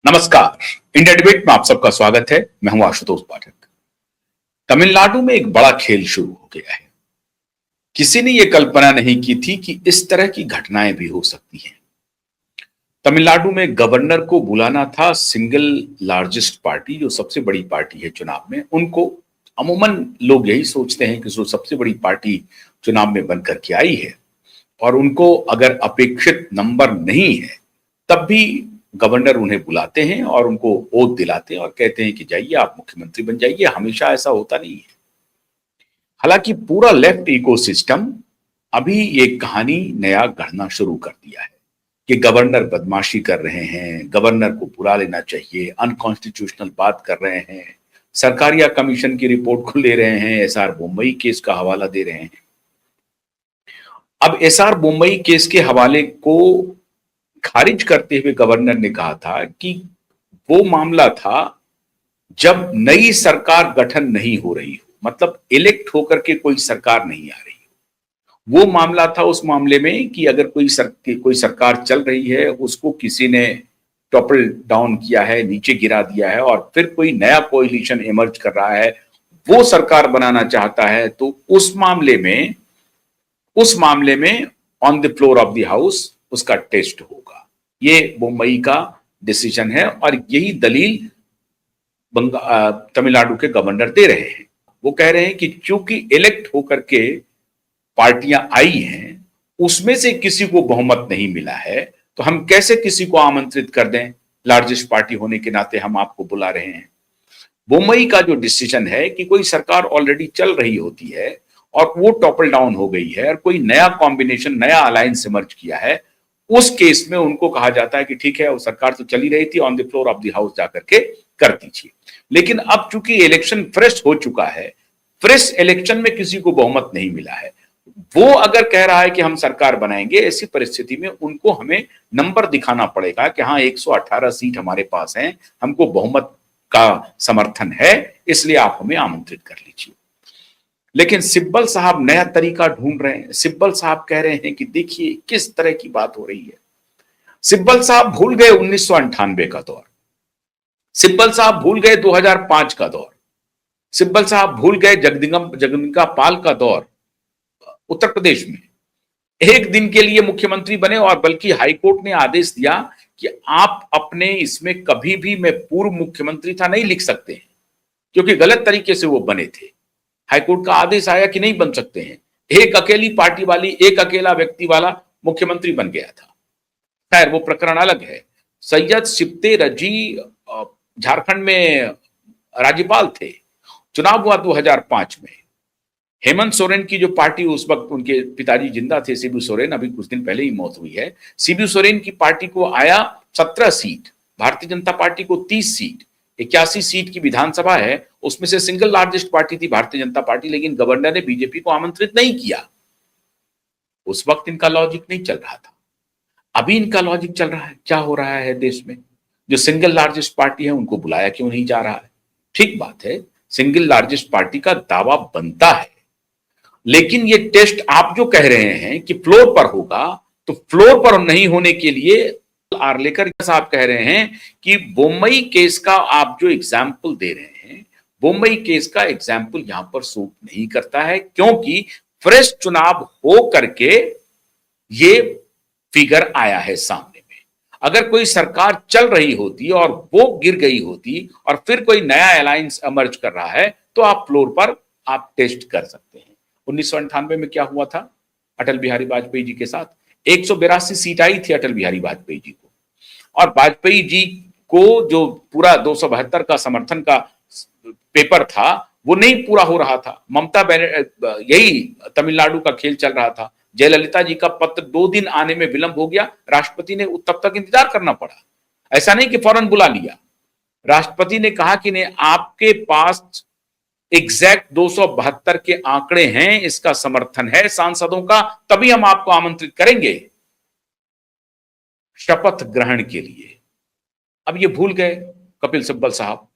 नमस्कार। India debate में आप सबका स्वागत है। मैं हूं आशुतोष पाठक। तमिलनाडु में एक बड़ा खेल शुरू हो गया है। किसी ने यह कल्पना नहीं की थी कि इस तरह की घटनाएं भी हो सकती हैं। तमिलनाडु में गवर्नर को बुलाना था सिंगल लार्जेस्ट पार्टी, जो सबसे बड़ी पार्टी है चुनाव में, उनको। अमूमन लोग यही सोचते हैं कि जो सबसे बड़ी पार्टी चुनाव में बनकर के आई है और उनको अगर अपेक्षित नंबर नहीं है तब भी गवर्नर उन्हें बुलाते हैं और उनको ओथ दिलाते हैं और कहते हैं कि जाइए आप मुख्यमंत्री बन जाइए। हमेशा ऐसा होता नहीं है। हालांकि पूरा लेफ्ट इकोसिस्टम अभी ये कहानी नया गढ़ना शुरू कर दिया है कि गवर्नर बदमाशी कर रहे हैं, गवर्नर को बुला लेना चाहिए, अनकॉन्स्टिट्यूशनल बात कर रहे हैं, सरकारिया कमीशन की रिपोर्ट को ले रहे हैं, एसआर बोम्मई केस का हवाला दे रहे हैं। अब एसआर बोम्मई केस के हवाले को खारिज करते हुए गवर्नर ने कहा था कि वो मामला था जब नई सरकार गठन नहीं हो रही हो, मतलब इलेक्ट होकर के कोई सरकार नहीं आ रही हो। वो मामला था उस मामले में कि अगर कोई सरकार चल रही है, उसको किसी ने टॉपल डाउन किया है, नीचे गिरा दिया है और फिर कोई नया कोएलिशन इमर्ज कर रहा है, वो सरकार बनाना चाहता है, तो उस मामले में on the floor of the house उसका टेस्ट होगा। ये मुंबई का डिसीजन है और यही दलील तमिलनाडु के गवर्नर दे रहे हैं। वो कह रहे हैं कि चूंकि इलेक्ट होकर के पार्टियां आई हैं, उसमें से किसी को बहुमत नहीं मिला है, तो हम कैसे किसी को आमंत्रित कर दें? लार्जेस्ट पार्टी होने के नाते हम आपको बुला रहे हैं। मुंबई का जो डिसीजन है कि कोई सरकार ऑलरेडी चल रही होती है और वो टॉपल डाउन हो गई है और कोई नया कॉम्बिनेशन, नया अलायंस इमर्ज किया है, उस केस में उनको कहा जाता है कि ठीक है, वो सरकार तो चली रही थी, on the floor of the house जाकर के कर दीजिए। लेकिन अब चूंकि इलेक्शन फ्रेश हो चुका है, फ्रेश इलेक्शन में किसी को बहुमत नहीं मिला है, वो अगर कह रहा है कि हम सरकार बनाएंगे, ऐसी परिस्थिति में उनको हमें नंबर दिखाना पड़ेगा कि हाँ 118 सीट हमारे पास हैं, हमको बहुमत का समर्थन है, इसलिए आप हमें आमंत्रित कर लीजिए। लेकिन सिब्बल साहब नया तरीका ढूंढ रहे हैं। सिब्बल साहब कह रहे हैं कि देखिए किस तरह की बात हो रही है। सिब्बल साहब भूल गए 1998 का दौर, सिब्बल साहब भूल गए 2005 का दौर, सिब्बल साहब भूल गए जगदम्बिका पाल का दौर उत्तर प्रदेश में। एक दिन के लिए मुख्यमंत्री बने और बल्कि हाईकोर्ट ने आदेश दिया कि आप अपने इसमें कभी भी मैं पूर्व मुख्यमंत्री था नहीं लिख सकते हैं, क्योंकि गलत तरीके से वो बने थे। हाईकोर्ट का आदेश आया कि नहीं बन सकते हैं। एक अकेली पार्टी वाली, एक अकेला व्यक्ति वाला मुख्यमंत्री बन गया था। खैर वो प्रकरण अलग है। सैयद शिफ्ते रजी झारखंड में राज्यपाल थे। चुनाव हुआ 2005 में। हेमंत सोरेन की जो पार्टी, उस वक्त उनके पिताजी जिंदा थे, शिबू सोरेन, अभी कुछ दिन पहले ही मौत हुई है। शिबू सोरेन की पार्टी को आया 17 सीट, भारतीय जनता पार्टी को 30 सीट, 81 सीट की विधानसभा है, उसमें से सिंगल लार्जेस्ट पार्टी थी भारतीय जनता पार्टी, लेकिन गवर्नर ने बीजेपी को आमंत्रित नहीं किया। उस वक्त इनका लॉजिक नहीं चल रहा था। अभी इनका लॉजिक चल रहा है। क्या हो रहा है देश में? जो सिंगल लार्जेस्ट पार्टी है उनको बुलाया क्यों नहीं जा रहा है? ठीक बात है, सिंगल लार्जेस्ट पार्टी का दावा बनता है, लेकिन ये टेस्ट आप जो कह रहे हैं कि फ्लोर पर होगा, तो फ्लोर पर नहीं होने के लिए आर्लेकर साहब कह रहे हैं कि बोम्मई केस का आप जो एग्जाम्पल दे रहे हैं, बोम्मई केस का एग्जाम्पल यहां पर सूट नहीं करता है, क्योंकि फ्रेश चुनाव हो करके ये फिगर आया है सामने में। अगर कोई सरकार चल रही होती और वो गिर गई होती और फिर कोई नया अलायंस इमर्ज कर रहा है, तो आप फ्लोर पर आप टेस्ट कर सकते हैं। 1998 में क्या हुआ था अटल बिहारी वाजपेयी जी के साथ? 182 सीट आई थी अटल बिहारी वाजपेयी जी को, और वाजपेयी जी को जो पूरा 272 का समर्थन का पेपर था वो नहीं पूरा हो रहा था। ममता बनर्जी, यही तमिलनाडु का खेल चल रहा था। जयललिता जी का पत्र 2 दिन आने में विलंब हो गया, राष्ट्रपति ने तब तक इंतजार करना पड़ा। ऐसा नहीं कि फौरन बुला लिया। राष्ट्रपति ने कहा कि नहीं, आपके पास एग्जैक्ट 272 के आंकड़े हैं, इसका समर्थन है सांसदों का, तभी हम आपको आमंत्रित करेंगे शपथ ग्रहण के लिए। अब ये भूल गए कपिल सिब्बल साहब।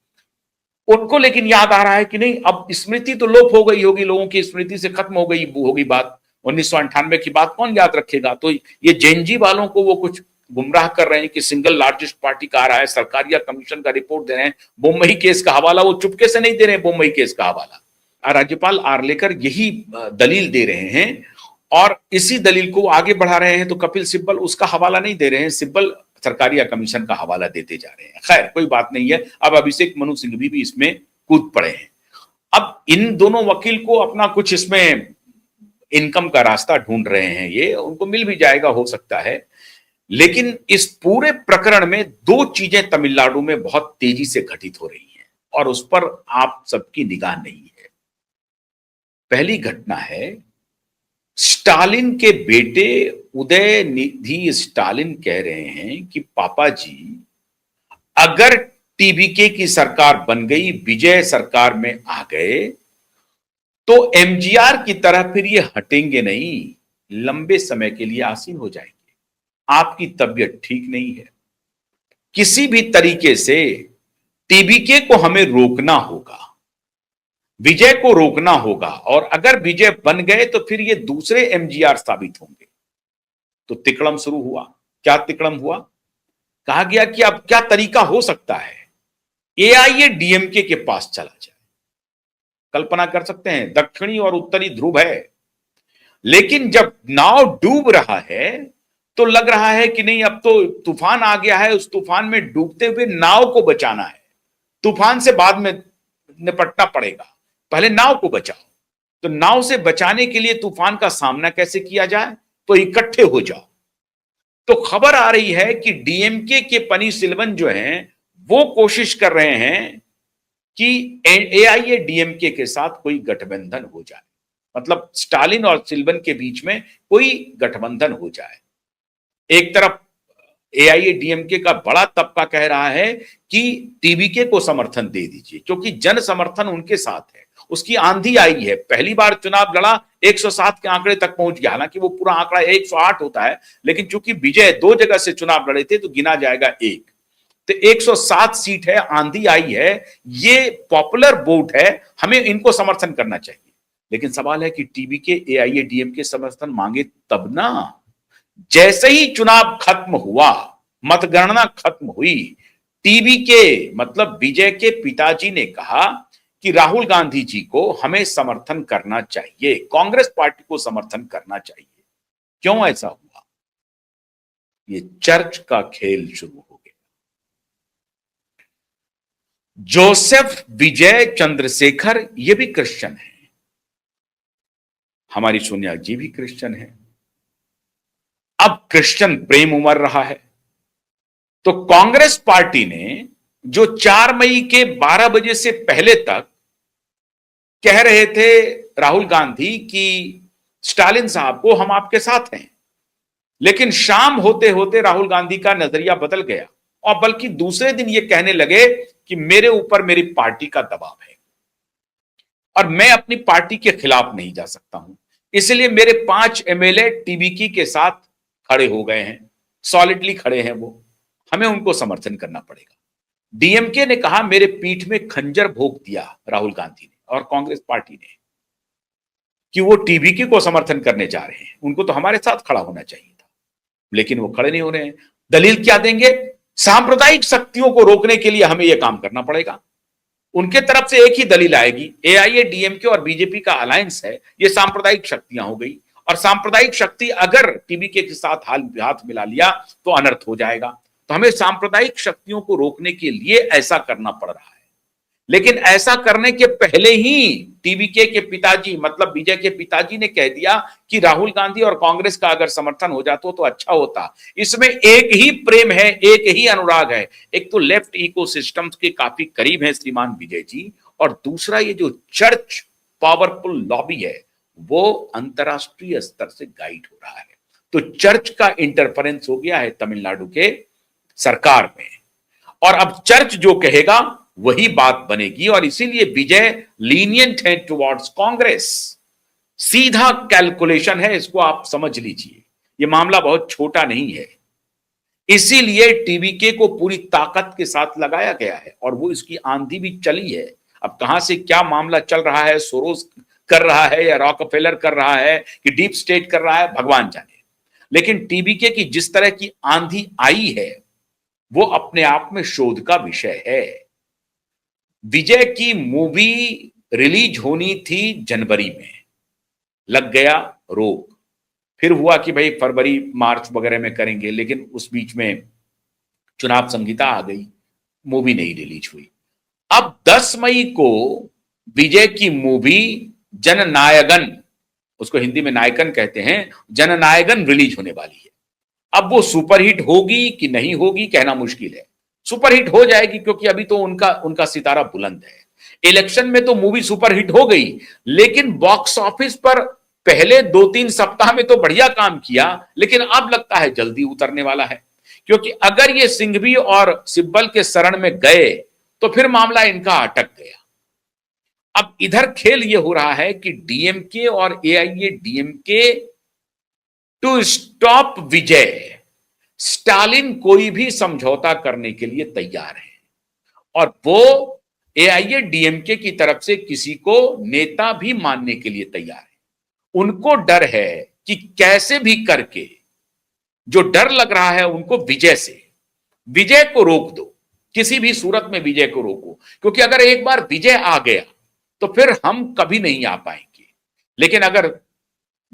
उनको लेकिन याद आ रहा है कि नहीं, अब स्मृति तो लोप हो गई होगी, लोगों की स्मृति से खत्म हो गई होगी बात। 1998 की बात कौन याद रखेगा? तो ये जेनजी वालों को वो कुछ गुमराह कर रहे हैं कि सिंगल लार्जेस्ट पार्टी का आ रहा है, सरकारिया कमीशन का रिपोर्ट दे रहे हैं, बम्बई केस का हवाला वो चुपके से नहीं दे रहे हैं, बम्बई केस का हवाला राज्यपाल आर्लेकर यही दलील दे रहे हैं और इसी दलील को आगे बढ़ा रहे हैं। तो कपिल सिब्बल उसका हवाला नहीं दे रहे हैं, सिब्बल सरकारिया कमीशन का हवाला देते जा रहे हैं। खैर कोई बात नहीं है, अब अभिषेक मनु सिंघवी भी इसमें कूद पड़े हैं। अब इन दोनों वकील को अपना कुछ इसमें इनकम का रास्ता ढूंढ रहे हैं, ये उनको मिल भी जाएगा हो सकता है। लेकिन इस पूरे प्रकरण में दो चीजें तमिलनाडु में बहुत तेजी से घटित हो रही हैं और उस पर आप सबकी निगाह नहीं है। पहली घटना है, स्टालिन के बेटे उदयनिधि स्टालिन कह रहे हैं कि पापा जी अगर टीवीके की सरकार बन गई, विजय सरकार में आ गए तो एमजीआर की तरह फिर ये हटेंगे नहीं, लंबे समय के लिए आसीन हो जाएंगे। आपकी तबीयत ठीक नहीं है, किसी भी तरीके से टीवीके को हमें रोकना होगा, विजय को रोकना होगा और अगर विजय बन गए तो फिर ये दूसरे एमजीआर साबित होंगे। तो तिकड़म शुरू हुआ। क्या तिकड़म हुआ? कहा गया कि अब क्या तरीका हो सकता है एआईएडीएमके के पास चला जाए। कल्पना कर सकते हैं, दक्षिणी और उत्तरी ध्रुव है, लेकिन जब नाव डूब रहा है तो लग रहा है कि नहीं अब तो तूफान आ गया है, उस तूफान में डूबते हुए नाव को बचाना है। तूफान से बाद में निपटना पड़ेगा, पहले नाव को बचाओ। तो नाव से बचाने के लिए तूफान का सामना कैसे किया जाए? तो इकट्ठे हो जाओ। तो खबर आ रही है कि डीएमके के पनीरसेल्वम जो हैं वो कोशिश कर रहे हैं कि एआईएडीएमके के साथ कोई गठबंधन हो जाए, मतलब स्टालिन और सिल्वन के बीच में कोई गठबंधन हो जाए। एक तरफ एआईएडीएमके का बड़ा तबका कह रहा है कि टीवीके को समर्थन दे दीजिए क्योंकि जन समर्थन उनके साथ है, उसकी आंधी आई है। पहली बार चुनाव लड़ा 107 के आंकड़े तक पहुंच गया, हालांकि वो पूरा आंकड़ा 108 होता है, लेकिन चूंकि विजय दो जगह से चुनाव लड़े थे तो गिना जाएगा एक, तो 107 सीट है, आंधी आई है, ये पॉपुलर वोट है, हमें इनको समर्थन करना चाहिए। लेकिन सवाल है कि टीवीके एआईएडीएमके समर्थन मांगे तब ना, जैसे ही चुनाव खत्म हुआ, मतगणना खत्म हुई, टीवीके मतलब विजय के पिताजी ने कहा कि राहुल गांधी जी को हमें समर्थन करना चाहिए, कांग्रेस पार्टी को समर्थन करना चाहिए। क्यों ऐसा हुआ? ये चर्च का खेल शुरू हो गया। जोसेफ विजय चंद्रशेखर ये भी क्रिश्चियन है, हमारी सोनिया जी भी क्रिश्चियन है। अब क्रिश्चियन प्रेम उमड़ रहा है तो कांग्रेस पार्टी ने जो 4 मई के 12 बजे से पहले तक कह रहे थे राहुल गांधी कि स्टालिन साहब को हम आपके साथ हैं, लेकिन शाम होते होते राहुल गांधी का नजरिया बदल गया और बल्कि दूसरे दिन ये कहने लगे कि मेरे ऊपर मेरी पार्टी का दबाव है और मैं अपनी पार्टी के खिलाफ नहीं जा सकता हूं, इसलिए मेरे 5 एमएलए टीवीके के साथ खड़े हो गए हैं, सॉलिडली खड़े हैं वो, हमें उनको समर्थन करना पड़ेगा। डीएमके ने कहा मेरे पीठ में खंजर भोंक दिया राहुल गांधी ने और कांग्रेस पार्टी ने कि वो टीवीके को समर्थन करने जा रहे हैं, उनको तो हमारे साथ खड़ा होना चाहिए था, लेकिन वो खड़े नहीं हो रहे हैं। दलील क्या देंगे? सांप्रदायिक शक्तियों को रोकने के लिए हमें यह काम करना पड़ेगा। उनके तरफ से एक ही दलील आएगी, एआईएडीएमके और बीजेपी का अलायंस है, ये सांप्रदायिक शक्तियां हो गई और सांप्रदायिक शक्ति अगर टीवीके के साथ हाथ मिला लिया तो अनर्थ हो जाएगा। तो हमें सांप्रदायिक शक्तियों को रोकने के लिए ऐसा करना पड़ रहा है। लेकिन ऐसा करने के पहले ही टीवीके के पिताजी मतलब विजय के पिताजी ने कह दिया कि राहुल गांधी और कांग्रेस का अगर समर्थन हो जाता तो अच्छा होता। इसमें एक ही प्रेम है, एक ही अनुराग है। एक तो लेफ्ट इकोसिस्टम के काफी करीब है श्रीमान विजय जी, और दूसरा ये जो चर्च पावरफुल लॉबी है वो अंतरराष्ट्रीय स्तर से गाइड हो रहा है। तो चर्च का इंटरफेरेंस हो गया है तमिलनाडु के सरकार में, और अब चर्च जो कहेगा वही बात बनेगी और इसीलिए विजय लीनियंट है टुवर्ड्स कांग्रेस। सीधा कैलकुलेशन है, इसको आप समझ लीजिए, यह मामला बहुत छोटा नहीं है। इसीलिए टीवीके को पूरी ताकत के साथ लगाया गया है और वो इसकी आंधी भी चली है। अब कहां से क्या मामला चल रहा है, सोरोस कर रहा है या रॉकफेलर कर रहा है कि डीप स्टेट कर रहा है, भगवान जाने। लेकिन टीबीके की जिस तरह की आंधी आई है वो अपने आप में शोध का विषय है। विजय की मूवी रिलीज होनी थी जनवरी में, लग गया रोक। फिर हुआ कि भाई फरवरी मार्च वगैरह में करेंगे, लेकिन उस बीच में चुनाव संहिता आ गई, मूवी नहीं रिलीज हुई। अब 10 मई को विजय की मूवी जननायकन, उसको हिंदी में नायकन कहते हैं, जननायकन रिलीज होने वाली है। अब वो सुपरहिट होगी कि नहीं होगी कहना मुश्किल है। सुपरहिट हो जाएगी क्योंकि अभी तो उनका सितारा बुलंद है। इलेक्शन में तो मूवी सुपरहिट हो गई, लेकिन बॉक्स ऑफिस पर पहले 2-3 सप्ताह में तो बढ़िया काम किया, लेकिन अब लगता है जल्दी उतरने वाला है। क्योंकि अगर ये सिंघवी और सिब्बल के शरण में गए तो फिर मामला इनका अटक गया। अब इधर खेल ये हो रहा है कि डीएमके और एआईएडीएमके टू स्टॉप विजय, स्टालिन कोई भी समझौता करने के लिए तैयार है और वो एआईएडीएमके की तरफ से किसी को नेता भी मानने के लिए तैयार है। उनको डर है कि कैसे भी करके, जो डर लग रहा है उनको विजय से, विजय को रोक दो, किसी भी सूरत में विजय को रोको, क्योंकि अगर एक बार विजय आ गया तो फिर हम कभी नहीं आ पाएंगे। लेकिन अगर